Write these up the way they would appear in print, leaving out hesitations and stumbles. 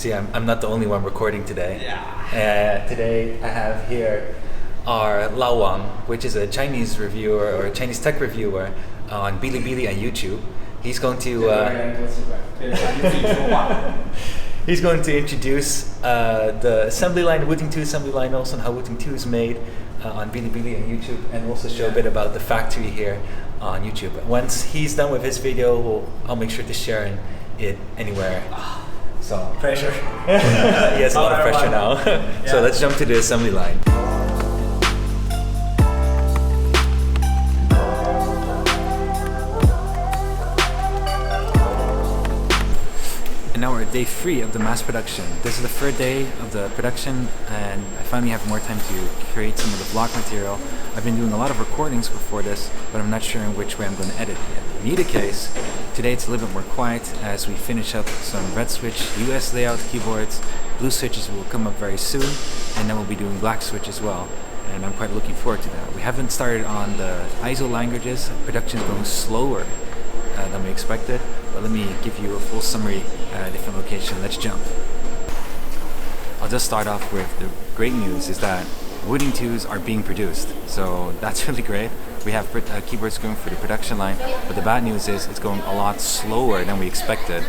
See, I'm not the only one recording today. Yeah. Today I have here our Lao Wang, which is a Chinese reviewer or a Chinese tech reviewer on Bilibili and YouTube. He's going to he's going to introduce the assembly line, Wooting 2 assembly line, also, and how Wooting 2 is made on Bilibili and YouTube, and also show a bit about the factory here on YouTube. Once he's done with his video, I'll make sure to share it anywhere. So pressure. He has a lot of pressure now. So let's jump to the assembly line. And now we're at day 3 of the mass production. This is the third day of the production, and I finally have more time to create some of the vlog material. I've been doing a lot of recordings before this, but I'm not sure in which way I'm going to edit it. In either case, today it's a little bit more quiet as we finish up some red switch US layout keyboards. Blue switches will come up very soon, and then we'll be doing black switch as well. And I'm quite looking forward to that. We haven't started on the ISO languages. Production is going slower than we expected, but let me give you a full summary at a different location. Let's jump. I'll just start off with the great news is that Wooting 2s are being produced, so that's really great. We have keyboards going for the production line, but the bad news is it's going a lot slower than we expected,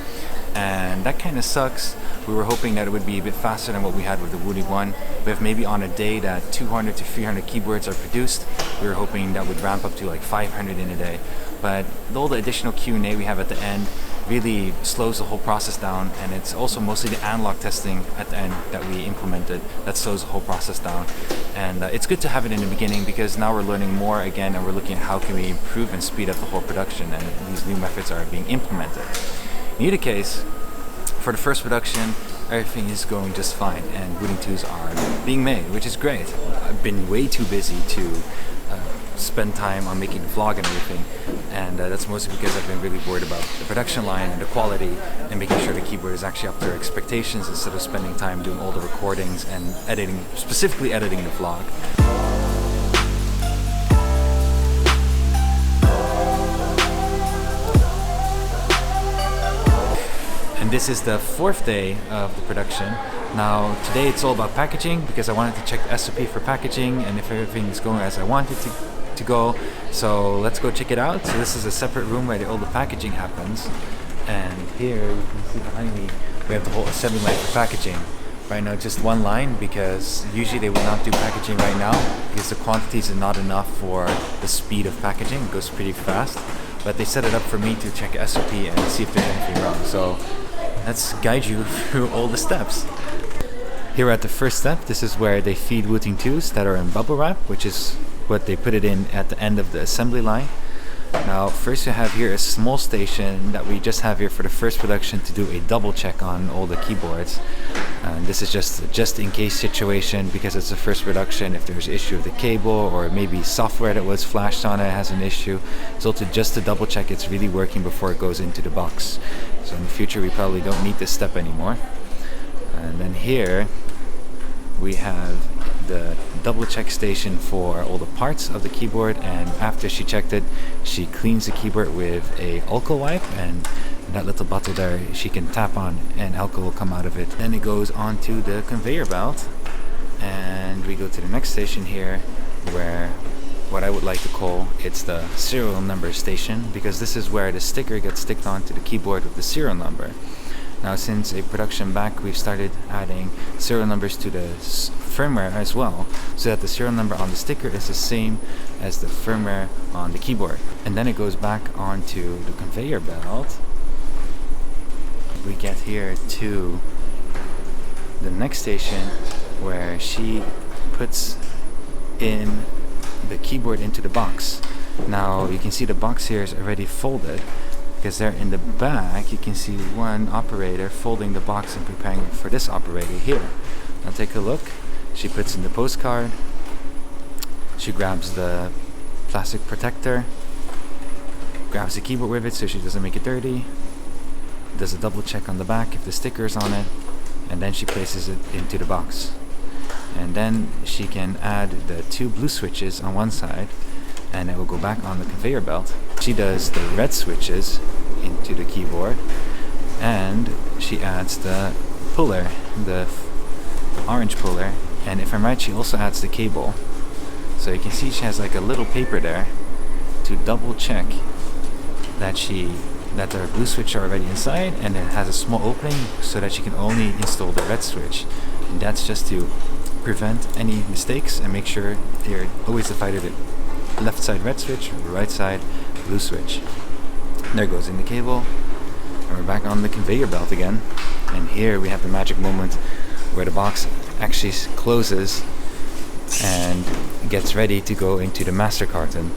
and that kind of sucks. We were hoping that it would be a bit faster than what we had with the Wooting 1, but if maybe on a day that 200 to 300 keyboards are produced, we were hoping that would ramp up to like 500 in a day. But all the additional Q&A we have at the end really slows the whole process down, and it's also mostly the analog testing at the end that we implemented that slows the whole process down. And it's good to have it in the beginning because now we're learning more again, and we're looking at how can we improve and speed up the whole production, and these new methods are being implemented. In either case, for the first production, everything is going just fine, and Wooting 2s are being made, which is great. I've been way too busy to spend time on making the vlog and everything, and that's mostly because I've been really worried about the production line and the quality and making sure the keyboard is actually up to our expectations instead of spending time doing all the recordings and editing, specifically editing the vlog. And this is the 4th day of the production. Now today it's all about packaging because I wanted to check the SOP for packaging and if everything is going as I wanted to go. So let's go check it out. So this is a separate room where all the packaging happens, and here you can see behind me we have the whole assembly line for packaging. Right now just one line because usually they would not do packaging right now because the quantities are not enough for the speed of packaging. It goes pretty fast, but they set it up for me to check SOP and see if there's anything wrong. So let's guide you through all the steps. Here at the first step, this is where they feed Wooting 2s that are in bubble wrap, which is what they put it in at the end of the assembly line. Now first we have here a small station that we just have here for the first production to do a double check on all the keyboards. And this is just in case situation because it's the first production. If there's an issue with the cable or maybe software that was flashed on it has an issue, it's also just to double check it's really working before it goes into the box. So in the future we probably don't need this step anymore. And then here we have the double check station for all the parts of the keyboard, and after she checked it, she cleans the keyboard with a alcohol wipe, and that little bottle there she can tap on and alcohol will come out of it. Then it goes onto the conveyor belt, and we go to the next station here where what I would like to call it's the serial number station, because this is where the sticker gets sticked onto the keyboard with the serial number. Now since a production back, we've started adding serial numbers to the firmware as well, so that the serial number on the sticker is the same as the firmware on the keyboard. And then it goes back onto the conveyor belt. We get here to the next station where she puts in the keyboard into the box. Now you can see the box here is already folded, because there in the back you can see one operator folding the box and preparing for this operator here. Now take a look. She puts in the postcard, she grabs the plastic protector, grabs the keyboard with it so she doesn't make it dirty, does a double check on the back if the sticker is on it, and then she places it into the box. And then she can add the 2 blue switches on one side, and it will go back on the conveyor belt. She does the red switches into the keyboard, and she adds the puller, the orange puller, and if I'm right, she also adds the cable. So you can see she has like a little paper there to double check that the blue switch are already inside, and it has a small opening so that she can only install the red switch. And that's just to prevent any mistakes and make sure you're always divided it left side red switch, right side blue switch. There goes in the cable, and we're back on the conveyor belt again. And here we have the magic moment where the box actually closes and gets ready to go into the master carton.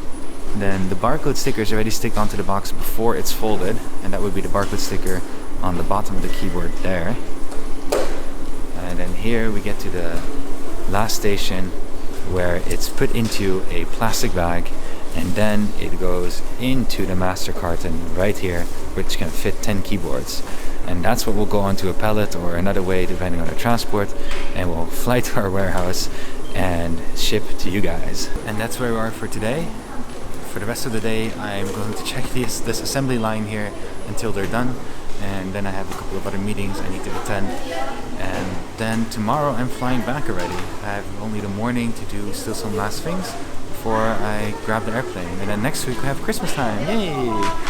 Then the barcode sticker is already sticked onto the box before it's folded, and that would be the barcode sticker on the bottom of the keyboard there. And then here we get to the last station where it's put into a plastic bag, and then it goes into the master carton right here, which can fit 10 keyboards. And that's what will go onto a pallet or another way depending on the transport, and we'll fly to our warehouse and ship to you guys. And that's where we are for today. For the rest of the day, I'm going to check this assembly line here until they're done, and then I have a couple of other meetings I need to attend, and then tomorrow I'm flying back already. I have only the morning to do still some last things before I grab the airplane, and then next week we have Christmas time. Yay!